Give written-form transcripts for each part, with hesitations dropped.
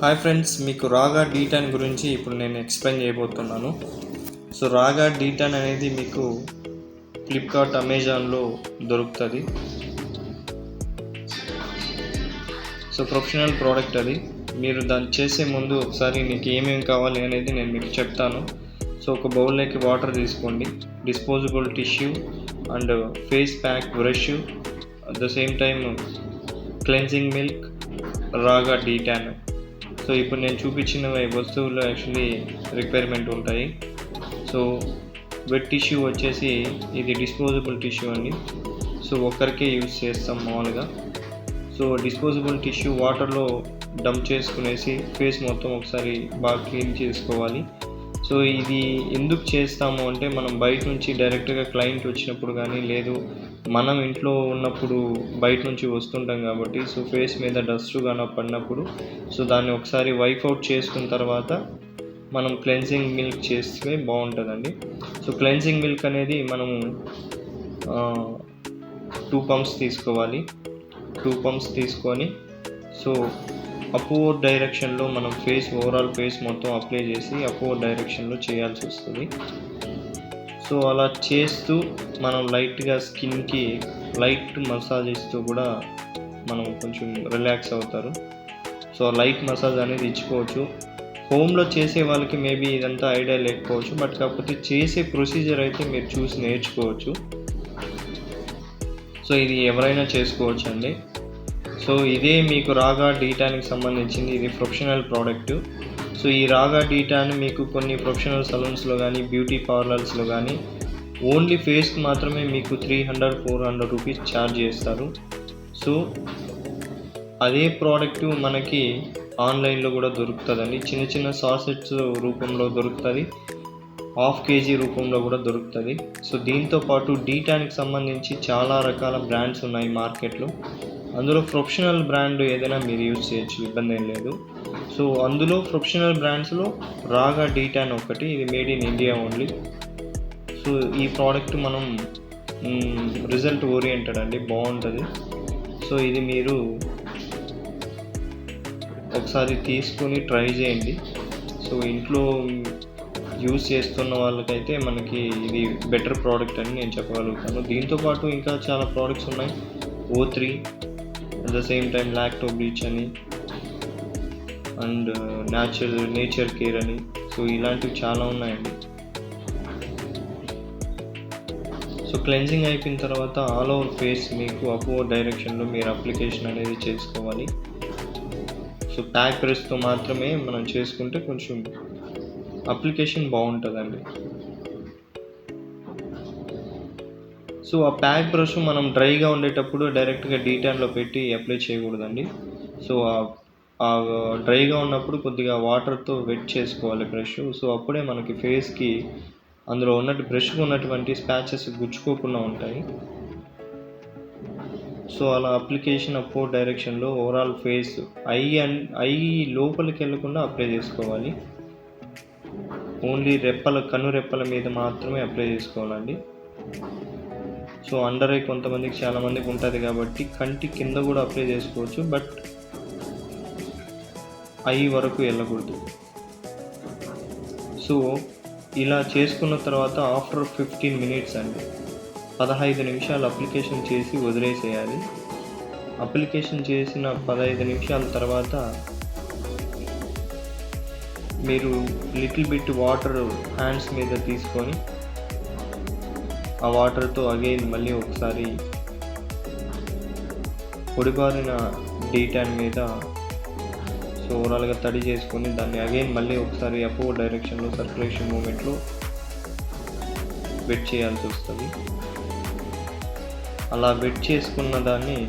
Hi friends, మీకు రాగా D-Tan గురించి ఇప్పుడు నేను ఎక్స్ప్లెయిన్ చేయబోతున్నాను. సో రాగా డీటాన్ అనేది మీకు ఫ్లిప్కార్ట్, అమెజాన్లో దొరుకుతుంది. సో ప్రొఫెషనల్ ప్రోడక్ట్ అది. మీరు దాన్ని చేసే ముందు ఒకసారి మీకు ఏమేమి కావాలి అనేది నేను మీకు చెప్తాను. సో ఒక బౌల్లోకి వాటర్ తీసుకోండి, disposable tissue and face pack, brush, at the same time cleansing milk, రాగా డీటాన్. సో ఇప్పుడు నేను చూపించిన వస్తువులు యాక్చువల్లీ రిక్వైర్మెంట్ ఉంటాయి. సో వెట్ టిష్యూ వచ్చేసి ఇది డిస్పోజబుల్ టిష్యూ అండి. సో ఒక్కరికే యూజ్ చేస్తాం మామూలుగా. సో డిస్పోజబుల్ టిష్యూ వాటర్లో డంప్ చేసుకునేసి ఫేస్ మొత్తం ఒకసారి బాగా క్లీన్ చేసుకోవాలి. సో ఇది ఎందుకు చేస్తాము అంటే, మనం బయట నుంచి డైరెక్ట్గా క్లయింట్ వచ్చినప్పుడు కానీ, లేదు మనం ఇంట్లో ఉన్నప్పుడు బయట నుంచి వస్తుంటాం కాబట్టి, సో ఫేస్ మీద డస్ట్ కానీ పడినప్పుడు సో దాన్ని ఒకసారి వైప్ అవుట్ చేసుకున్న తర్వాత మనం క్లెన్జింగ్ మిల్క్ చేస్తే బాగుంటుందండి. సో క్లెన్జింగ్ మిల్క్ అనేది మనము 2 పంప్స్ తీసుకోవాలి. 2 పంప్స్ తీసుకొని సో అప్వర్డ్ డైరెక్షన్లో మనం ఓవరాల్ ఫేస్ మొత్తం అప్లై చేసి అప్వర్డ్ డైరెక్షన్లో చేయాల్సి వస్తుంది. సో అలా చేస్తూ మనం లైట్గా స్కిన్కి లైట్ మసాజ్ ఇస్తూ కూడా మనం కొంచెం రిలాక్స్ అవుతారు. సో లైట్ మసాజ్ అనేది ఇచ్చుకోవచ్చు. హోమ్లో చేసే వాళ్ళకి మేబీ ఇదంతా ఐడియా లేకపోవచ్చు, బట్ కాకపోతే చేసే ప్రొసీజర్ అయితే మీరు చూసి నేర్చుకోవచ్చు. సో ఇది ఎవరైనా చేసుకోవచ్చు అండి. సో ఇదే మీకు రాగా డీటాన్కి సంబంధించింది. ఇది ప్రొఫెషనల్ ప్రోడక్ట్. సో ఈ రాగా డీటాన్ మీకు కొన్ని ప్రొఫెషనల్ సలూన్స్లో కానీ, బ్యూటీ పార్లర్స్లో కానీ ఓన్లీ ఫేస్కి మాత్రమే మీకు 300-400 రూపీస్ ఛార్జ్ చేస్తారు. సో అదే ప్రోడక్ట్ మనకి ఆన్లైన్లో కూడా దొరుకుతుందండి. చిన్న చిన్న సాసెట్స్ రూపంలో దొరుకుతుంది, 1/2 kg రూపంలో కూడా దొరుకుతుంది. సో దీంతోపాటు డీటాన్కి సంబంధించి చాలా రకాల బ్రాండ్స్ ఉన్నాయి మార్కెట్లో. అందులో ప్రొఫెషనల్ బ్రాండ్ ఏదైనా మీరు యూజ్ చేయొచ్చు, ఇబ్బంది ఏం లేదు. సో అందులో ప్రొఫెషనల్ బ్రాండ్స్లో రాగా డీటాన్ ఒకటి, ఇది made in India only. So ఈ ప్రోడక్ట్ మనం రిజల్ట్ ఓరియంటెడ్ అండి, బాగుంటుంది. సో ఇది మీరు ఒకసారి తీసుకొని ట్రై చేయండి. సో ఇంట్లో యూజ్ చేస్తున్న వాళ్ళకైతే మనకి ఇది బెటర్ ప్రోడక్ట్ అని నేను చెప్పగలుగుతాను. దీంతోపాటు ఇంకా చాలా ప్రోడక్ట్స్ ఉన్నాయి. O3, at the same time lacto bleach అని, అండ్ నేచర్ కేర్ అని. సో ఇలాంటివి చాలా ఉన్నాయండి. సో క్లెన్జింగ్ అయిపోయిన తర్వాత ఆల్ ఓవర్ ఫేస్ మీకు అప్వర్డ్ డైరెక్షన్లో మీరు అప్లికేషన్ అనేది చేసుకోవాలి. సో ప్యాక్ బ్రష్తో మాత్రమే మనం చేసుకుంటే కొంచెం అప్లికేషన్ బాగుంటుందండి. సో ఆ ప్యాక్ బ్రష్ మనం డ్రైగా ఉండేటప్పుడు డైరెక్ట్గా డీటాన్లో పెట్టి అప్లై చేయకూడదండి. సో ఆ డ్రైగా ఉన్నప్పుడు కొద్దిగా వాటర్తో వెట్ చేసుకోవాలి బ్రష్. సో అప్పుడే మనకి ఫేస్కి అందులో బ్రష్కి ఉన్నటువంటి స్పాచెస్ గుచ్చుకోకుండా ఉంటాయి. సో అలా అప్లికేషన్ అప్వర్డ్ డైరెక్షన్లో ఓవరాల్ ఫేస్ ఐ లోపలికి వెళ్ళకుండా అప్లై చేసుకోవాలి. ఓన్లీ కన్ను రెప్పల మీద మాత్రమే అప్లై చేసుకోవాలండి. సో అండర్ ఐ కొంతమందికి చాలామందికి ఉంటుంది కాబట్టి కంటి కింద కూడా అప్లై చేసుకోవచ్చు, బట్ ఐ వరకు వెళ్ళకూడదు. సో ఇలా చేసుకున్న తర్వాత ఆఫ్టర్ 15 మినిట్స్ అండి, 15 నిమిషాలు అప్లికేషన్ చేసి వదిలేసేయాలి. అప్లికేషన్ చేసిన 15 నిమిషాల తర్వాత మీరు లిటిల్ బిట్ వాటర్ హ్యాండ్స్ మీద తీసుకొని ఆ వాటర్తో అగైన్ మళ్ళీ ఒకసారి పొడిబారిన డీటాన్ మీద సో ఓవరాల్గా తడి చేసుకొని దాన్ని అగైన్ మళ్ళీ ఒకసారి అప్వర్డ్ డైరెక్షన్లో సర్క్యులేషన్ మూమెంట్లో వెట్ చేయాల్సి వస్తుంది. అలా వెట్ చేసుకున్న దాన్ని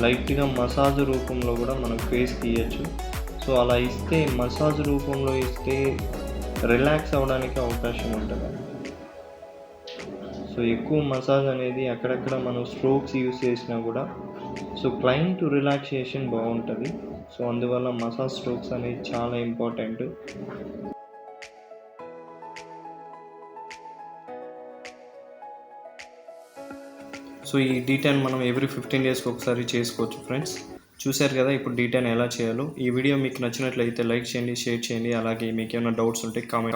లైట్గా మసాజ్ రూపంలో కూడా మనం ఫేస్కి ఇవ్వచ్చు. సో అలా ఇస్తే మసాజ్ రూపంలో ఇస్తే రిలాక్స్ అవ్వడానికి అవకాశం ఉంటుంది. సో ఎక్కువ మసాజ్ అనేది అక్కడక్కడ మనం స్ట్రోక్స్ యూస్ చేసినా కూడా సో క్లయింట్ రిలాక్సేషన్ బాగుంటుంది. సో అందువల్ల మసాజ్ స్ట్రోక్స్ అనేది చాలా ఇంపార్టెంట్. సో ఈ డీటాన్ మనం ఎవ్రీ 15 డేస్కి ఒకసారి చేసుకోవచ్చు ఫ్రెండ్స్. చూశారు కదా ఇప్పుడు డీటాన్ ఎలా చేయాలో. ఈ వీడియో మీకు నచ్చినట్లయితే లైక్ చేయండి, షేర్ చేయండి. అలాగే మీకు ఏమైనా డౌట్స్ ఉంటే కామెంట్